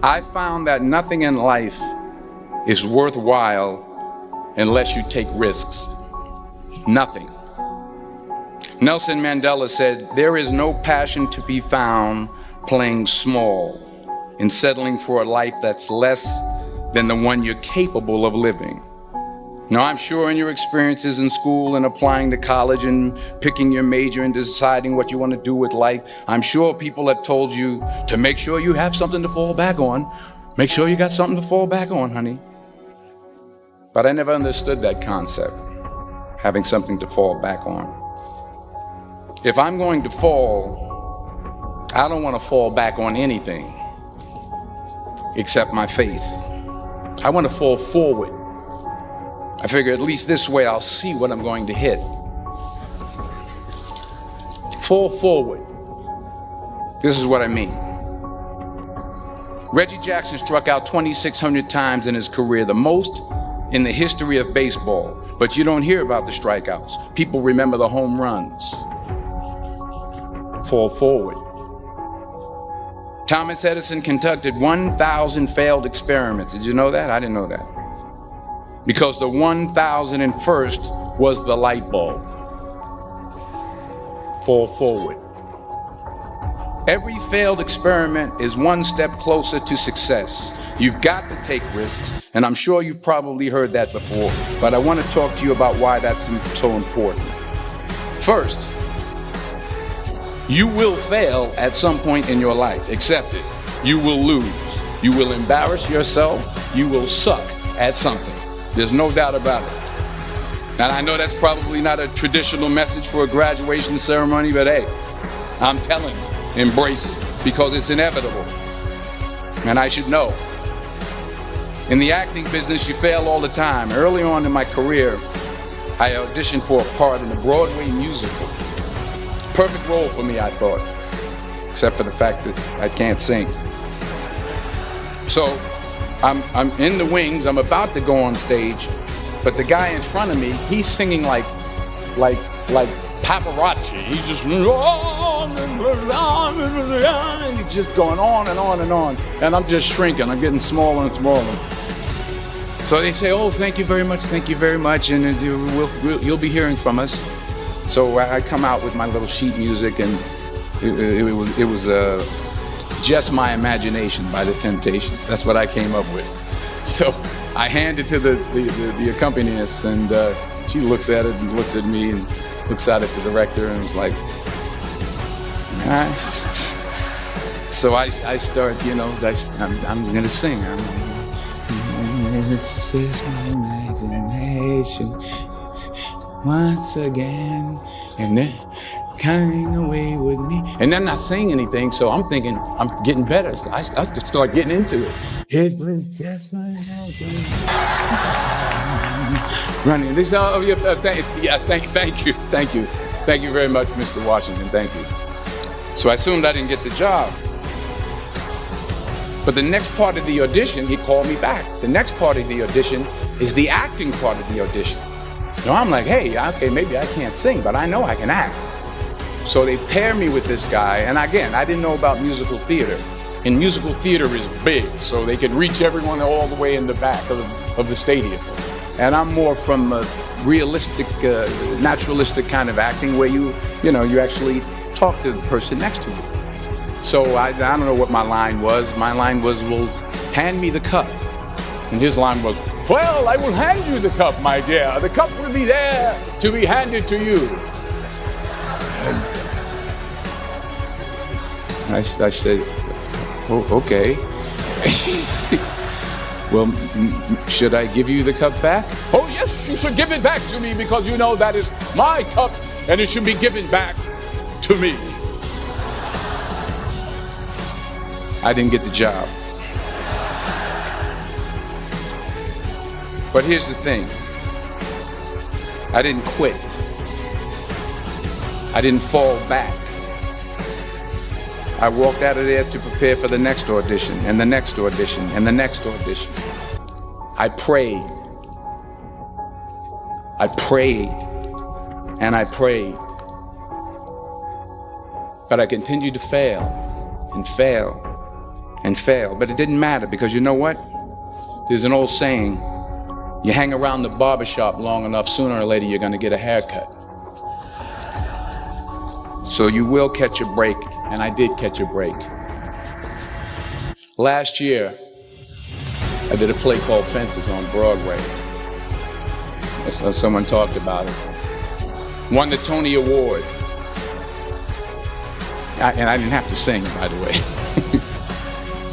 I found that nothing in life is worthwhile unless you take risks. Nothing. Nelson Mandela said, "There is no passion to be found playing small and settling for a life that's less than the one you're capable of living." Now, I'm sure in your experiences in school and applying to college and picking your major and deciding what you want to do with life, I'm sure people have told you to make sure you have something to fall back on. Make sure you got something to fall back on, honey. But I never understood that concept, having something to fall back on. If I'm going to fall, I don't want to fall back on anything except my faith. I want to fall forward. I figure at least this way I'll see what I'm going to hit. Fall forward. This is what I mean. Reggie Jackson struck out 2,600 times in his career, the most in the history of baseball. But you don't hear about the strikeouts. People remember the home runs. Fall forward. Thomas Edison conducted 1,000 failed experiments. Did you know that? I didn't know that. Because the 1,001st was the light bulb. Fall forward. Every failed experiment is one step closer to success. You've got to take risks, and I'm sure you've probably heard that before, but I want to talk to you about why that's so important. First, you will fail at some point in your life. Accept it. You will lose. You will embarrass yourself. You will suck at something. There's no doubt about it. And I know that's probably not a traditional message for a graduation ceremony, but hey, I'm telling you, embrace it, because it's inevitable. And I should know. In the acting business, you fail all the time. Early on in my career, I auditioned for a part in a Broadway musical. Perfect role for me, I thought, except for the fact that I can't sing. So I'm in the wings, I'm about to go on stage, but the guy in front of me, he's singing like Pavarotti. He's just and he's just going on and on and on. And I'm just shrinking, I'm getting smaller and smaller. So they say, "Oh, thank you very much, and you'll be hearing from us." So I come out with my little sheet music, and it was Just My Imagination by The Temptations. That's what I came up with. So I hand it to the accompanist, and she looks at it and looks at me and looks out at the director and is like, "Nah." So I start, I'm gonna sing. This is my imagination once again, and then coming away with me. And they're not saying anything, so I'm thinking I'm getting better. So I start getting into it. It was just my imagination. Running. This thank you very much, Mr. Washington. Thank you. So I assumed I didn't get the job. But the next part of the audition, he called me back. The next part of the audition is the acting part of the audition. Now I'm like, hey, okay, maybe I can't sing, but I know I can act. So they pair me with this guy, and again, I didn't know about musical theater. And musical theater is big, so they can reach everyone all the way in the back of the stadium. And I'm more from a realistic, naturalistic kind of acting where you actually talk to the person next to you. So I don't know what my line was. My line was, "Well, hand me the cup." And his line was, "Well, I will hand you the cup, my dear. The cup will be there to be handed to you." And I said, "Oh, okay." "Well, should I give you the cup back?" "Oh, yes, you should give it back to me, because you know that is my cup and it should be given back to me." I didn't get the job. But here's the thing. I didn't quit. I didn't fall back. I walked out of there to prepare for the next audition, and the next audition, and the next audition. I prayed. I prayed. And I prayed. But I continued to fail and fail and fail. But it didn't matter, because you know what? There's an old saying, you hang around the barbershop long enough, sooner or later you're going to get a haircut. So you will catch a break, and I did catch a break. Last year, I did a play called Fences on Broadway. Someone talked about it. Won the Tony Award. And I didn't have to sing, by the way.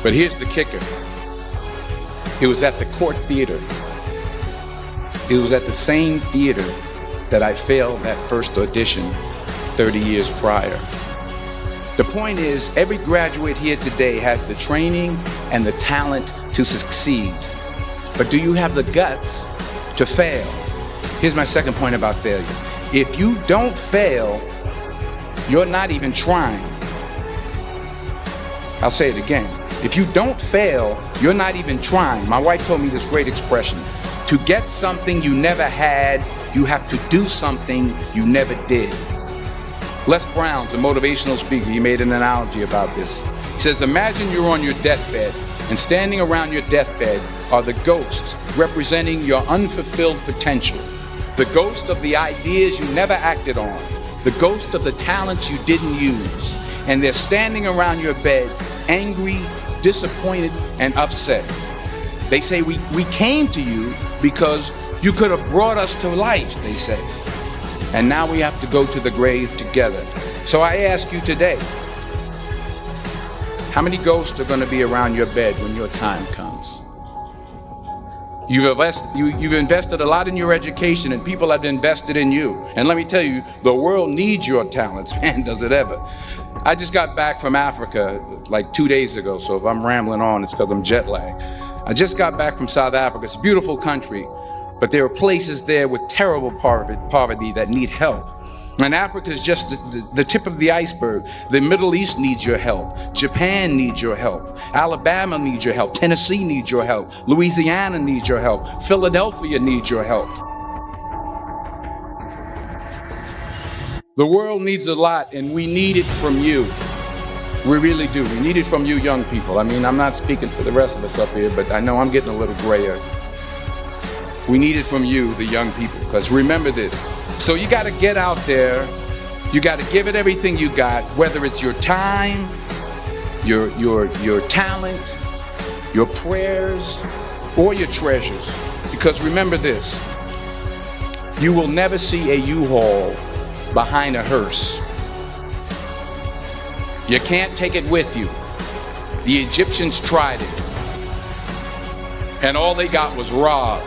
But here's the kicker. It was at the Court Theater. It was at the same theater that I failed that first audition 30 years prior. The point is, every graduate here today has the training and the talent to succeed. But do you have the guts to fail? Here's my second point about failure. If you don't fail, you're not even trying. I'll say it again. If you don't fail, you're not even trying. My wife told me this great expression. To get something you never had, you have to do something you never did. Les Brown's a motivational speaker. He made an analogy about this. He says, imagine you're on your deathbed, and standing around your deathbed are the ghosts representing your unfulfilled potential. The ghost of the ideas you never acted on. The ghost of the talents you didn't use. And they're standing around your bed, angry, disappointed, and upset. They say, we came to you because you could have brought us to life, they say. And now we have to go to the grave together. So I ask you today, how many ghosts are going to be around your bed when your time comes? You've invested a lot in your education, and people have invested in you. And let me tell you, the world needs your talents, man, does it ever. I just got back from Africa like 2 days ago, so if I'm rambling on, it's because I'm jet lagged. I just got back from South Africa. It's a beautiful country, but there are places there with terrible poverty that need help. And Africa is just the tip of the iceberg. The Middle East needs your help. Japan needs your help. Alabama needs your help. Tennessee needs your help. Louisiana needs your help. Philadelphia needs your help. The world needs a lot, and we need it from you. We really do. We need it from you young people. I mean, I'm not speaking for the rest of us up here, but I know I'm getting a little grayer. We need it from you, the young people, because remember this. So you got to get out there. You got to give it everything you got, whether it's your time, your talent, your prayers, or your treasures. Because remember this, you will never see a U-Haul behind a hearse. You can't take it with you. The Egyptians tried it, and all they got was robbed.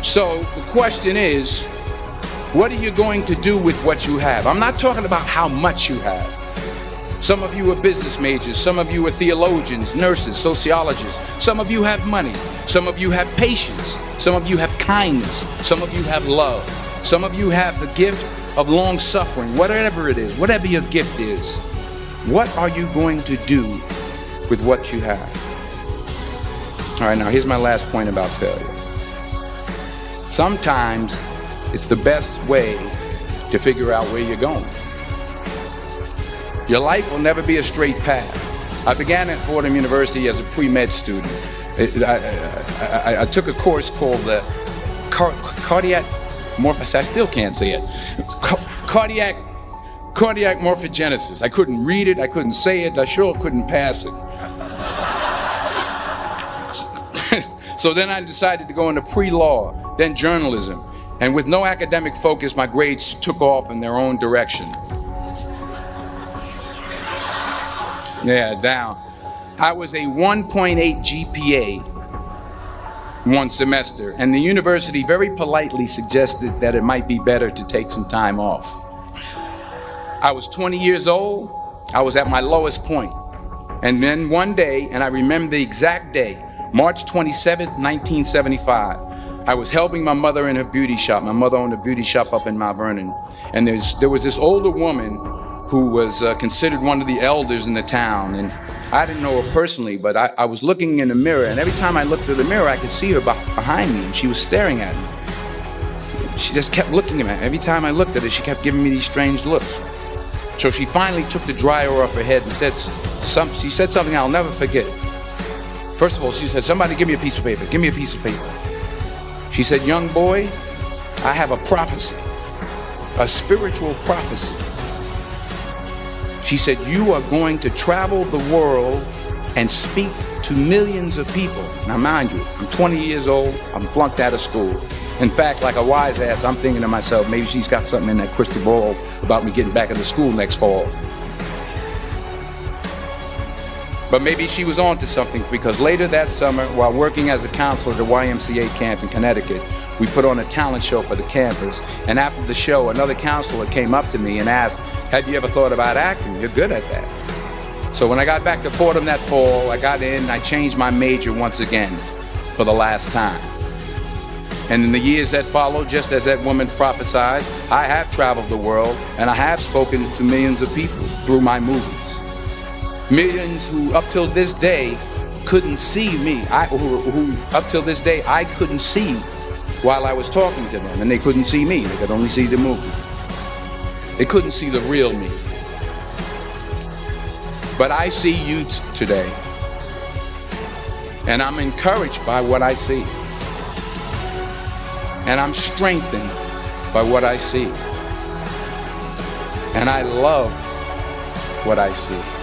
So the question is, what are you going to do with what you have? I'm not talking about how much you have. Some of you are business majors. Some of you are theologians, nurses, sociologists. Some of you have money. Some of you have patience. Some of you have kindness. Some of you have love. Some of you have the gift of long suffering. Whatever it is, whatever your gift is, what are you going to do with what you have? All right, now here's my last point about failure. Sometimes it's the best way to figure out where you're going. Your life will never be a straight path. I began at Fordham University as a pre-med student. I took a course called the cardiac morphogenesis. I still can't say it. Cardiac morphogenesis. I couldn't read it. I couldn't say it. I sure couldn't pass it. So then I decided to go into pre-law, then journalism. And with no academic focus, my grades took off in their own direction. Yeah, down. I was a 1.8 GPA one semester, and the university very politely suggested that it might be better to take some time off. I was 20 years old. I was at my lowest point. And then one day, and I remember the exact day, March 27th, 1975, I was helping my mother in her beauty shop. My mother owned a beauty shop up in Mount Vernon. And there was this older woman who was considered one of the elders in the town. And I didn't know her personally, but I was looking in the mirror, and every time I looked at the mirror, I could see her behind me, and she was staring at me. She just kept looking at me. Every time I looked at her, she kept giving me these strange looks. So she finally took the dryer off her head and she said something I'll never forget. First of all, she said, somebody give me a piece of paper. Give me a piece of paper. She said, young boy, I have a prophecy, a spiritual prophecy. She said, you are going to travel the world and speak to millions of people. Now, mind you, I'm 20 years old. I'm flunked out of school. In fact, like a wise ass, I'm thinking to myself, maybe she's got something in that crystal ball about me getting back into school next fall. But maybe she was on to something, because later that summer, while working as a counselor at the YMCA camp in Connecticut, we put on a talent show for the campers. And after the show, another counselor came up to me and asked, have you ever thought about acting? You're good at that. So when I got back to Fordham that fall, I got in, I changed my major once again for the last time. And in the years that followed, just as that woman prophesied, I have traveled the world and I have spoken to millions of people through my movies. Millions who up till this day couldn't see me, who up till this day I couldn't see while I was talking to them, and they couldn't see me, they could only see the movie. They couldn't see the real me. But I see you today, and I'm encouraged by what I see. And I'm strengthened by what I see. And I love what I see.